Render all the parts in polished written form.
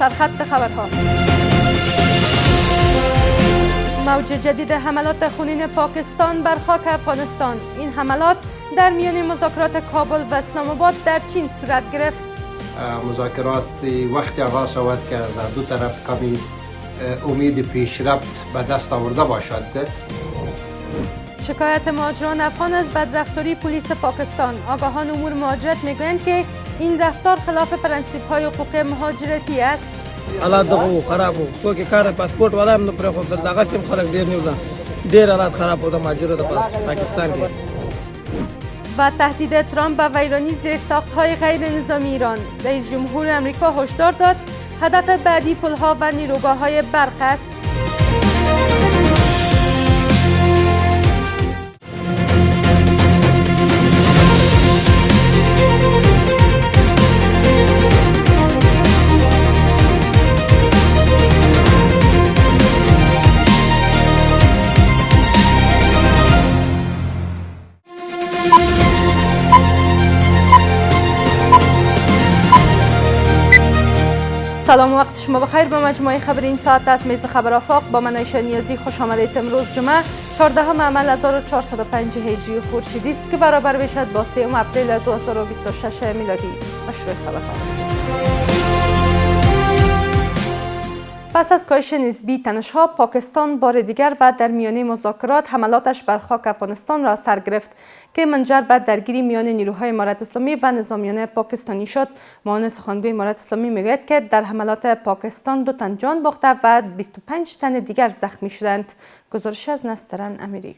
سرخط خبرها. موج جدید حملات خونین پاکستان بر خاک افغانستان. این حملات در میان مذاکرات کابل و اسلام آباد در چین صورت گرفت. مذاکرات وقتی آغاز شود که در دو طرف کمی امید پیشرفت به دست آورده باشد. شکایت مهاجران افغان از بدرفتاری پلیس پاکستان. آگاهان امور مهاجرت میگویند که این رفتار خلاف پرنسیپ‌های حقوق مهاجرتی است. حالات دغه خراب وو څوک کار پاسپورت والا هم پرې خو دغه سیم خلک ډیر نیو ده ډیر حالات خراب وو د مهاجرو د پاکستان کې. و تهدید ترامپ به ویرانی زیرساخت‌های غیر نظامی ایران. رئیس جمهور آمریکا هشدار داد هدف بعدی پل‌ها و نیروگاه‌های برق است. سلام و وقت شما بخیر. به مجموعه خبر این ساعت از میز خبر آفاق با من عایشه نیازی خوش آمدید. امروز جمعه 14 اعمال 1405 هجری خورشیدی است که برابر بشد با 3 اپریل 2026 میلادی. مشروع خبرها. پس از کاهش نسبی تنش‌ها، پاکستان بار دیگر و در میانه مذاکرات حملاتش بر خاک افغانستان را سر گرفت که منجر به درگیری میان نیروهای امارت اسلامی و نظامیان پاکستانی شد. معاون سخنگوی امارت اسلامی میگوید که در حملات پاکستان 2 تن جان باخته و 25 تن دیگر زخمی شدند. گزارش از نسترن امیری.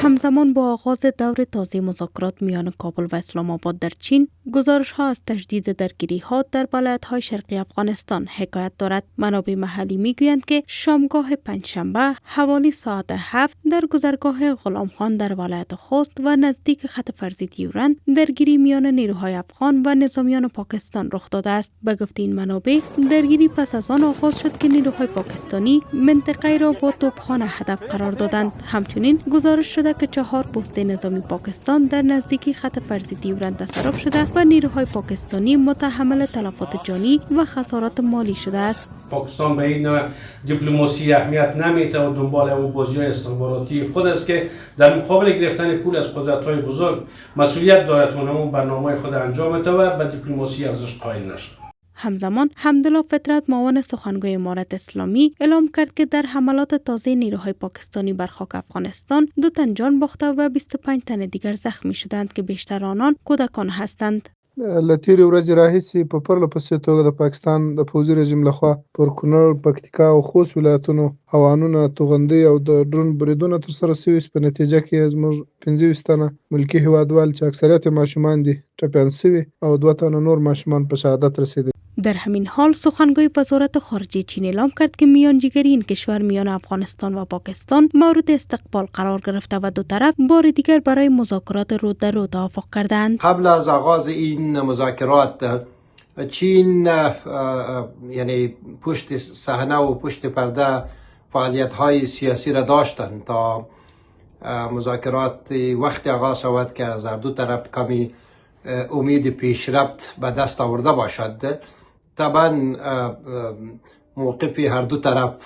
همزمان با آغاز دور تازه مذاکرات میان کابل و اسلام آباد در چین، گزارش ها از تشدید درگیری ها در ولایت های شرقی افغانستان حکایت دارد. منابع محلی میگویند که شامگاه پنجشنبه حوالی ساعت 7 در گذرگاه غلام خان در ولایت خوست و نزدیک خط فرضی دیورند درگیری میان نیروهای افغان و نظامیان پاکستان رخ داده است. به گفته این منابع، درگیری پس از آن آغاز شد که نیروهای پاکستانی منطقه را با توپخانه هدف قرار دادند. همچنین گزارش شده که 4 پست نظامی پاکستان در نزدیکی خط فرضی دیورند تصرف شده و نیروهای پاکستانی متحمل تلفات جانی و خسارات مالی شده است. پاکستان به این نوع دیپلماسی اهمیت نمیده و دنبال او بازی‌های استخباراتی خود است که در مقابل گرفتن پول از قدرت‌های بزرگ مسئولیت دارد و اون برنامه خود انجام بده و به دیپلماسی ارزش قائل نشد. همزمان حمدالله فطرت معاون سخنگوی امارت اسلامی اعلام کرد که در حملات تازه نیروهای پاکستانی بر خاک افغانستان 2 تن جان باخته و 25 تن دیگر زخمی شدند که بیشتر آنان کودکان هستند. لتیری ورځې راهیسې په پرله پسې توګه د پاکستان د پوځي رژیم لخوا پر کونړ، پکتیکا او خوست ولایتونو هوانونه، توغندۍ او د ډرون بریدونه ترسره شوي چې په نتیجه کې زموږ 25 تنه ملکي هیوادوال چې اکثریت ماشومان دي ټپیان شوي او 2 تنه نور ماشومان په شهادت رسیدلي. در همین حال سخنگوی وزارت خارجه چین اعلام کرد که میانجیگری این کشور میان افغانستان و پاکستان مورد استقبال قرار گرفته و 2 طرف بار دیگر برای مذاکرات رو در رو توافق کردند. قبل از آغاز این مذاکرات چین یعنی پشت صحنه و پشت پرده فعالیت‌های سیاسی را داشتند تا مذاکرات وقتی آغاز شود که از 2 طرف کمی امید پیشرفت به دست آورده باشد. طبعا موقف هر 2 طرف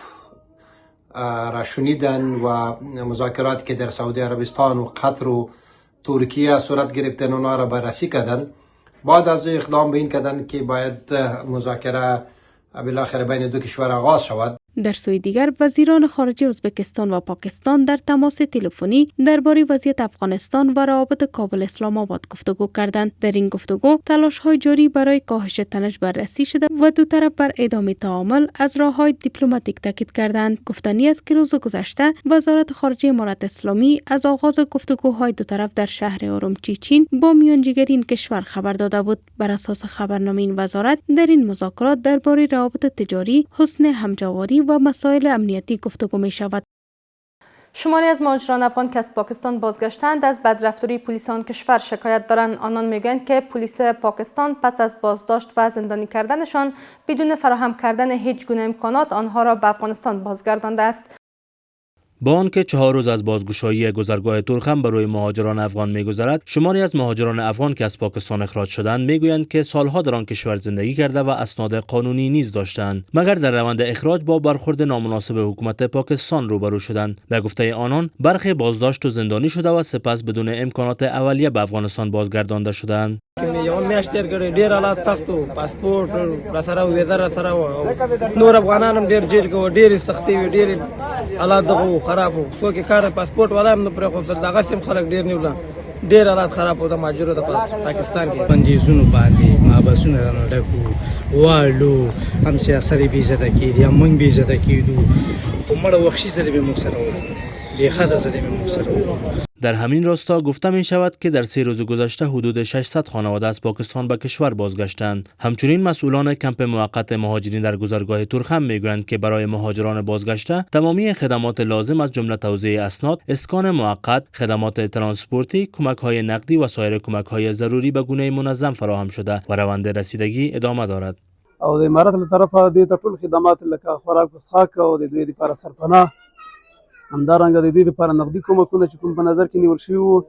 را شنیدن و مذاکرات که در سعودی عربستان و قطر و ترکیه صورت گرفتن اونا را بررسی کردن. بعد از اقدام به این کردن که باید مذاکره بالاخره بین 2 کشور آغاز شود. در سوی دیگر وزیران خارجه ازبکستان و پاکستان در تماس تلفنی درباره وضعیت افغانستان و روابط کابل اسلام آباد گفتگو کردند. در این گفتگو تلاش‌های جاری برای کاهش تنش بررسی شده و 2 طرف بر ادامه تعامل از راه‌های دیپلماتیک تاکید کردند. گفتنی است که روز گذشته وزارت خارجه امارت اسلامی از آغاز گفتگوهای 2 طرف در شهر اورمچی چین با میانجیگری این کشور خبر داده بود. بر اساس خبرنامه این وزارت در این مذاکرات درباره روابط تجاری، حسن همجواری و مسائل امنیتی گفتگو می شود. شماری از مهاجران افغان که از پاکستان بازگشتند از بدرفتاری پلیس آن کشور شکایت دارند. آنان میگویند که پلیس پاکستان پس از بازداشت و زندانی کردنشان بدون فراهم کردن هیچ گونه امکانات آنها را به افغانستان بازگردانده است. با آنکه 4 روز از بازگشایی گذرگاه تورخم برای مهاجران افغان می‌گذرد، شماری از مهاجران افغان که از پاکستان اخراج شدند میگویند که سالها در آن کشور زندگی کرده و اسناد قانونی نیز داشتند، مگر در روند اخراج با برخورد نامناسب حکومت پاکستان روبرو شدند. به گفته آنان، برخی بازداشت و زندانی شده و سپس بدون امکانات اولیه به افغانستان بازگردانده شدند. یو میاشت تیر کړی ډیر حالات سختو پاسپورت را سره ویزا را سره نور افغانان هم ډیر جیل کې و ډیر سختي وی ډیر حالات دغه خراب وو څوک کار پاسپورت والا هم پرې خو دغه سم خلک ډیر نیول ډیر حالات خراب وو د ماجرو د پاکستان کې بندیزونو باندې محبسونه رانډکو والو هم سیاسي بي عزت کیدی هم مونږ بي عزت کیدو کومړه وحشي سره به مو سره و به خاطر سره به مو سره و. در همین راستا گفته می شود که در 3 روز گذشته حدود 600 خانواده از پاکستان به کشور بازگشتند. همچنین مسئولان کمپ موقت مهاجرین در گذرگاه تورخم میگویند که برای مهاجران بازگشته تمامی خدمات لازم از جمله توزیع اسناد، اسکان موقت، خدمات ترانسپورتی، کمک‌های نقدی و سایر کمک‌های ضروری به گونه منظم فراهم شده و روند رسیدگی ادامه دارد. او د امارات له طرفه د ټول خدمات لکه خوراک او څښاک او د دوی لپاره سرپناه همدارنګه د دوی لپاره نقدي کومکونه چې کوم په نظر کې نیول شوي وو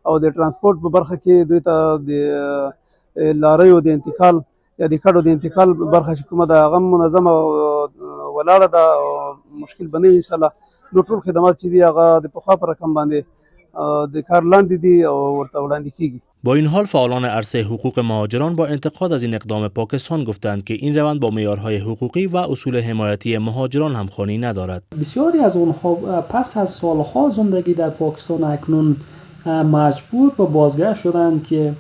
او د ترانسپورت په برخه کې دوی ته د لاریو د انتقال یا د کډو د انتقال برخه چې کومه د هغه منظمه ولاړه ده مشکل به نه وي انشاءالله. نو ټول خدمات چې دي هغه د پخوا په رقم باندې د کار لاندې دي او ورته وړاندې کیږي. با این حال فعالان عرصه حقوق مهاجران با انتقاد از این اقدام پاکستان گفتند که این روند با معیارهای حقوقی و اصول حمایتی مهاجران همخوانی ندارد. بسیاری از آنها پس از سالها زندگی در پاکستان اکنون مجبور به بازگشت شدند که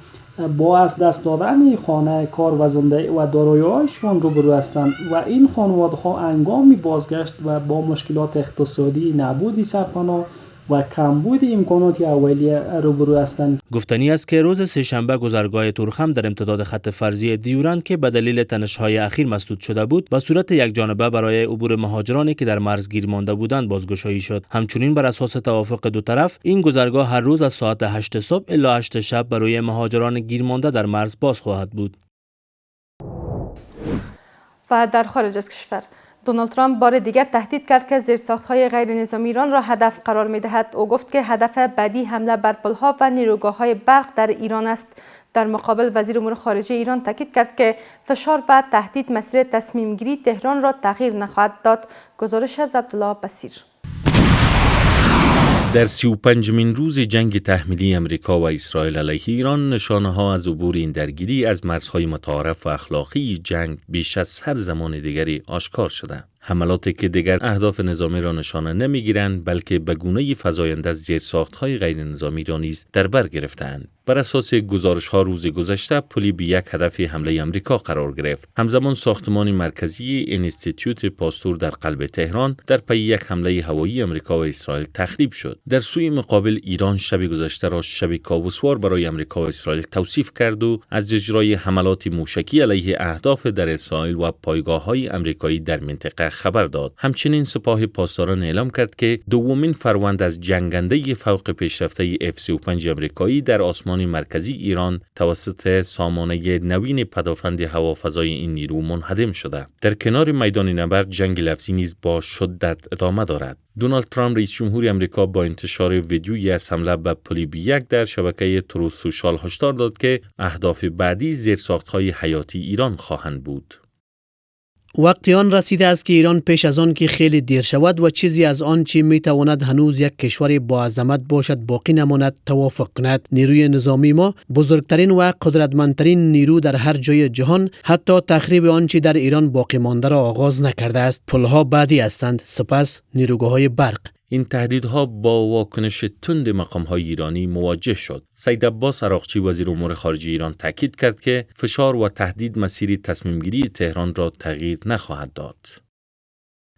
با از دست دادن خانه، کار و زندگی و دارایی‌هایشان روبرو هستند و این خانواده‌ها هنگام بازگشت و با مشکلات اقتصادی، نبود سرپناه و کمبود امکانات اولیه روبرو هستند. گفتنی است که روز سه‌شنبه گذرگاه تورخم در امتداد خط فرضی دیورند که به دلیل تنش‌های اخیر مسدود شده بود، به صورت یکجانبه برای عبور مهاجرانی که در مرز گیر مانده بودند بازگشایی شد. همچنین بر اساس توافق دو طرف، این گذرگاه هر روز از ساعت 8 صبح الی 8 شب برای مهاجران گیر مانده در مرز باز خواهد بود. و در خارج از کشور، دونالد ترامپ بار دیگر تهدید کرد که زیرساخت‌های غیر نظامی ایران را هدف قرار می‌دهد. او گفت که هدف بعدی حمله بر پل‌ها و نیروگاه‌های برق در ایران است. در مقابل وزیر امور خارجه ایران تاکید کرد که فشار و تهدید مسیر تصمیم گیری تهران را تغییر نخواهد داد. گزارش از عبدالله بصیر. در 35مین روز جنگ تحمیلی امریکا و اسرائیل علیه ایران، نشانه‌ها از عبور این درگیری از مرزهای متعارف و اخلاقی جنگ بیش از هر زمان دیگری آشکار شده. حملاتی که دیگر اهداف نظامی را نشانه نمیگیرند، بلکه به گونه‌ای فزاینده از زیرساخت‌های غیر نظامی را نیز در بر گرفتند. بر اساس گزارش‌ها روز گذشته، پلی به یک هدف حمله آمریکا قرار گرفت. همزمان ساختمان مرکزی اینستیتوت پاستور در قلب تهران در پی یک حمله هوایی آمریکا و اسرائیل تخریب شد. در سوی مقابل، ایران شب گذشته را شب کابوسوار برای آمریکا و اسرائیل توصیف کرد و از اجرای حملات موشکی علیه اهداف در اسرائیل و پایگاه‌های آمریکایی در منطقه خبر داد. همچنین سپاه پاسداران اعلام کرد که دومین فروند از جنگنده فوق پیشرفته F-35 آمریکایی در آسمان مرکزی ایران توسط سامانه نوین پدافند هوافضای این نیرو منهدم شده. در کنار میدان نبرد، جنگ لفظی نیز با شدت ادامه دارد. دونالد ترامپ رئیس جمهور آمریکا با انتشار ویدیویی از حمله به پلی B1 در شبکه تروث سوشال هشدار داد که اهداف بعدی زیرساخت‌های حیاتی ایران خواهند بود. وقتی آن رسیده است که ایران پیش از آن که خیلی دیر شود و چیزی از آن چی می تواند هنوز یک کشور با عظمت باشد باقی نماند توافق کند. نیروی نظامی ما بزرگترین و قدرتمندترین نیرو در هر جای جهان، حتی تخریب آنچه در ایران باقی مانده را آغاز نکرده است. پلها بعدی هستند، سپس نیروگاه‌های برق. این تهدیدها با واکنش تند مقام‌های ایرانی مواجه شد. سید عباس عراقچی وزیر امور خارجه ایران تاکید کرد که فشار و تهدید مسیر تصمیم‌گیری تهران را تغییر نخواهد داد.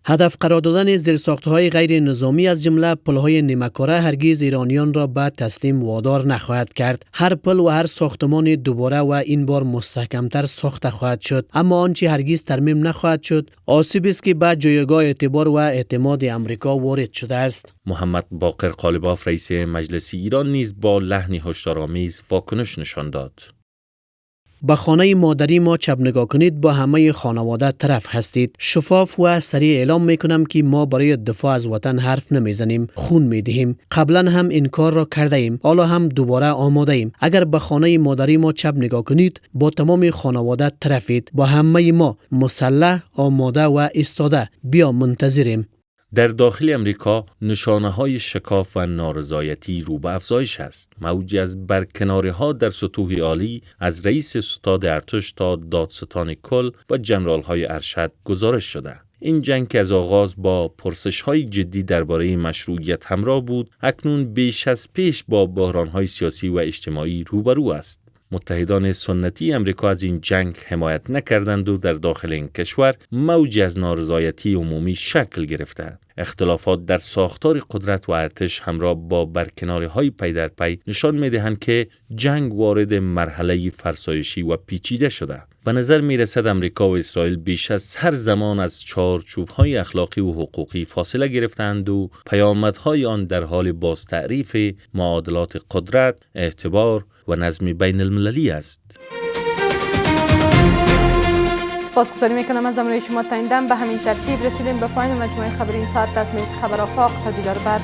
هدف قرار دادن زیرساخت‌های غیر نظامی از جمله پل‌های نیمه‌کاره هرگز ایرانیان را به تسلیم وادار نخواهد کرد. هر پل و هر ساختمان دوباره و این بار مستحکم‌تر ساخته خواهد شد، اما آنچه هرگز ترمیم نخواهد شد آسیبی است که به جایگاه اعتبار و اعتماد آمریکا وارد شده است. محمد باقر قالباف رئیس مجلس ایران نیز با لحنی هشدارآمیز واکنش نشان داد. به خانه مادری ما چپ نگاه کنید با همه خانواده طرف هستید. شفاف و سریع اعلام میکنم که ما برای دفاع از وطن حرف نمیزنیم، خون میدهیم. قبلا هم این کار را کرده ایم، حالا هم دوباره آماده ایم. اگر به خانه مادری ما چپ نگاه کنید با تمام خانواده طرفید. با همه ما مسلح، آماده و ایستاده. بیا منتظریم. در داخل امریکا نشانه‌های شکاف و نارضایتی رو به افزایش است. موجی از برکناری‌ها در سطوح عالی از رئیس ستاد ارتش تا دادستان کل و جنرال‌های ارشد گزارش شده. این جنگ که از آغاز با پرسش‌های جدی درباره مشروعیت همراه بود، اکنون بیش از پیش با بحران‌های سیاسی و اجتماعی روبرو است. متحدان سنتی امریکا از این جنگ حمایت نکردند و در داخل این کشور موجی از نارضایتی عمومی شکل گرفته. اختلافات در ساختار قدرت و ارتش همراه با برکناری‌های پی در پی نشان می‌دهند که جنگ وارد مرحله فرسایشی و پیچیده شده. به نظر می‌رسد امریکا و اسرائیل بیش از هر زمان از چارچوب‌های اخلاقی و حقوقی فاصله گرفتند و پیامدهای آن در حال بازتعریف معادلات قدرت، اعتبار و نظم بین المللی است. سپاسگزاری میکنم از همراهی شما تا این دم. به همین ترتیب رسیدیم به پایان مجموعه خبری این ساعت از میز خبر آفاق. تا دیدار بعد.